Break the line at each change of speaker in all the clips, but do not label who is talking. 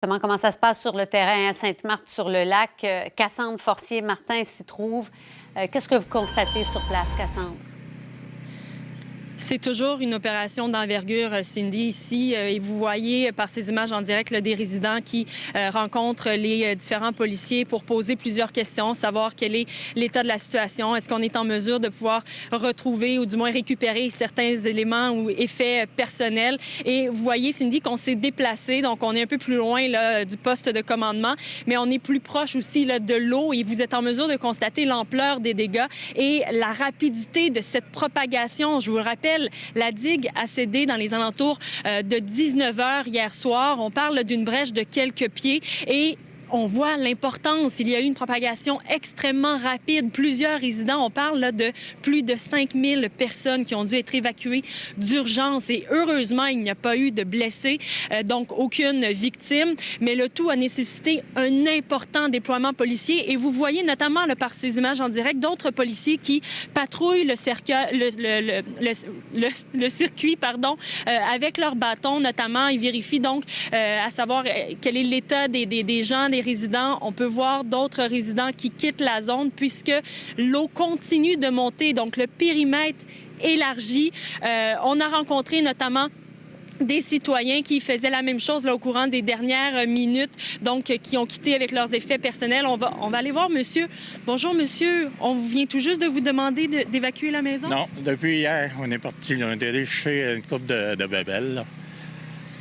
Comment ça se passe sur le terrain à Sainte-Marthe, sur le lac? Cassandre Forcier-Martin s'y trouve. Qu'est-ce que vous constatez sur place, Cassandre?
C'est toujours une opération d'envergure, Cindy, ici. Et vous voyez par ces images en direct là, des résidents qui rencontrent les différents policiers pour poser plusieurs questions, savoir quel est l'état de la situation. Est-ce qu'on est en mesure de pouvoir retrouver ou du moins récupérer certains éléments ou effets personnels? Et vous voyez, Cindy, qu'on s'est déplacé. Donc, on est un peu plus loin là, du poste de commandement, mais on est plus proche aussi là, de l'eau et vous êtes en mesure de constater l'ampleur des dégâts et la rapidité de cette propagation. Je vous le rappelle, la digue a cédé dans les alentours de 19 heures hier soir. On parle d'une brèche de quelques pieds et on voit l'importance. Il y a eu une propagation extrêmement rapide. Plusieurs résidents, on parle là, de plus de 5000 personnes qui ont dû être évacuées d'urgence. Et heureusement, il n'y a pas eu de blessés, donc aucune victime. Mais le tout a nécessité un important déploiement policier. Et vous voyez notamment là, par ces images en direct d'autres policiers qui patrouillent le circuit avec leurs bâtons notamment. Ils vérifient donc à savoir quel est l'état des gens, des résidents. On peut voir d'autres résidents qui quittent la zone puisque l'eau continue de monter. Donc, le périmètre élargi. On a rencontré notamment des citoyens qui faisaient la même chose là, au courant des dernières minutes, donc qui ont quitté avec leurs effets personnels. On va aller voir monsieur. Bonjour, monsieur. On vient tout juste de vous demander d'évacuer la maison?
Non, depuis hier, on est parti. On est allé chercher une coupe de bébelles, là.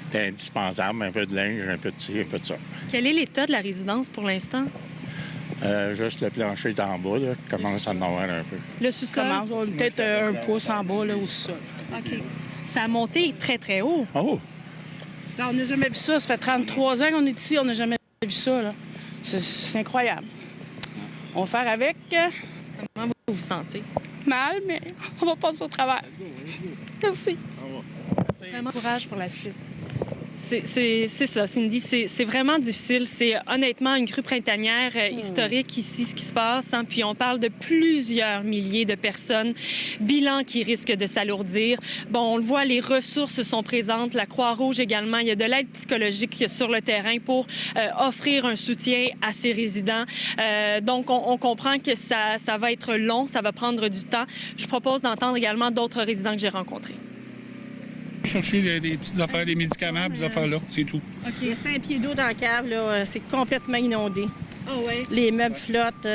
C'était indispensable, un peu de linge, un peu de ci, un peu de ça.
Quel est l'état de la résidence pour l'instant?
Juste le plancher est en bas, là, commence à en avoir un peu.
Le sous-sol?
Peut-être un pouce en bas, là, au sous-sol.
OK. Ça a monté très, très haut.
Oh!
Là, on n'a jamais vu ça. Ça fait 33 ans qu'on est ici, on n'a jamais vu ça, là. C'est incroyable. On va faire avec.
Comment vous vous sentez?
Mal, mais on va passer au travail. Merci.
Vraiment courage pour la suite. C'est ça, Cindy. C'est vraiment difficile. C'est honnêtement une crue printanière historique ici, ce qui se passe. Hein? Puis on parle de plusieurs milliers de personnes. Bilan qui risque de s'alourdir. Bon, on le voit, les ressources sont présentes. La Croix-Rouge également. Il y a de l'aide psychologique sur le terrain pour offrir un soutien à ces résidents. Donc, on comprend que ça va être long, ça va prendre du temps. Je propose d'entendre également d'autres résidents que j'ai rencontrés.
Chercher des petites affaires, des médicaments, des affaires-là, c'est tout.
OK. Il y a 5 pieds d'eau dans la cave, là. C'est complètement inondé.
Oh ouais.
Les meubles flottent,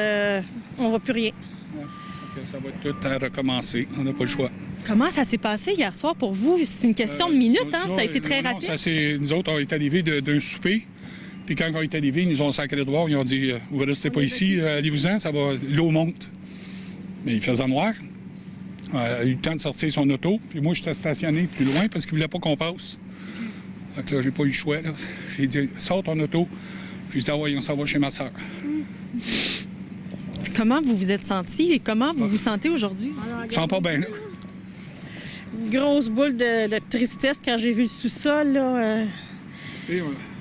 on ne voit plus rien.
Ouais. Okay, ça va tout à recommencer. On n'a pas le choix.
Comment ça s'est passé hier soir pour vous? C'est une question de minutes, hein? Ça a été très rapide.
Nous autres, on est arrivés d'un souper. Puis quand on est arrivés, ils nous ont sacré dehors. Ils ont dit vous ne restez pas ici, allez-vous-en, l'eau monte. Mais il faisait noir. Il a eu le temps de sortir son auto. Puis moi, j'étais stationné plus loin parce qu'il ne voulait pas qu'on passe. Donc là, j'ai pas eu le choix. Là. J'ai dit, sors ton auto. J'ai dit, ah ouais, on s'en va chez ma soeur.
Comment vous vous êtes senti et comment vous vous sentez aujourd'hui?
Je sens pas bien, là.
Une grosse boule de tristesse quand j'ai vu le sous-sol, là.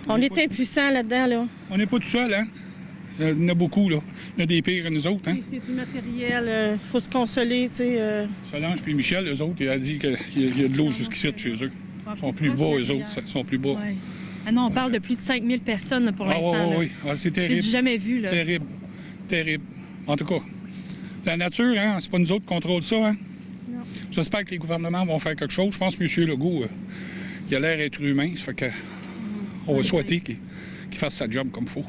On était impuissants là-dedans, là.
On n'est pas tout seul, hein? Il y en a beaucoup, là. Il y en a des pires que nous autres, hein?
C'est du matériel, faut se consoler, tu sais.
Solange puis Michel, eux autres, il a dit qu'il y a de l'eau jusqu'ici de chez eux. Ils sont plus bas, eux autres. Ils sont plus bas.
Ouais. Ah non, on parle de plus de 5000 personnes là, pour l'instant.
Oui. Ah, c'est terrible.
C'est du jamais vu, là.
Terrible. Terrible. En tout cas, la nature, hein, c'est pas nous autres qui contrôlent ça, hein?
Non.
J'espère que les gouvernements vont faire quelque chose. Je pense que M. Legault, il a l'air d'être humain. Ça fait que on va souhaiter qu'il fasse sa job comme il faut.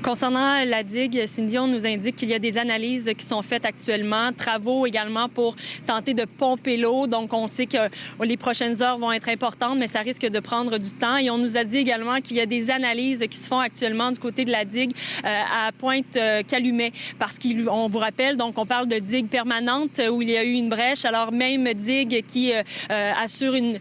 Concernant la digue, Cindy, on nous indique qu'il y a des analyses qui sont faites actuellement, travaux également pour tenter de pomper l'eau. Donc, on sait que les prochaines heures vont être importantes, mais ça risque de prendre du temps. Et on nous a dit également qu'il y a des analyses qui se font actuellement du côté de la digue à Pointe-Calumet. Parce qu'on vous rappelle, donc, on parle de digue permanente où il y a eu une brèche. Alors, même digue qui assure une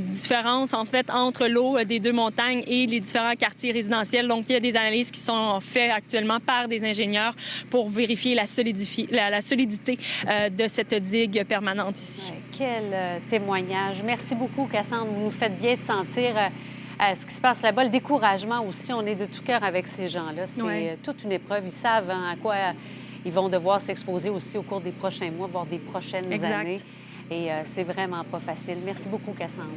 différence, en fait, entre l'eau des deux montagnes et les différents quartiers résidentiels. Donc, il y a des analyses qui sont faites actuellement par des ingénieurs pour vérifier la solidité de cette digue permanente ici.
Quel témoignage. Merci beaucoup, Cassandre. Vous nous faites bien sentir ce qui se passe là-bas. Le découragement aussi, on est de tout cœur avec ces gens-là. C'est toute une épreuve. Ils savent à quoi ils vont devoir s'exposer aussi au cours des prochains mois, voire des prochaines années. Et c'est vraiment pas facile. Merci beaucoup, Cassandre.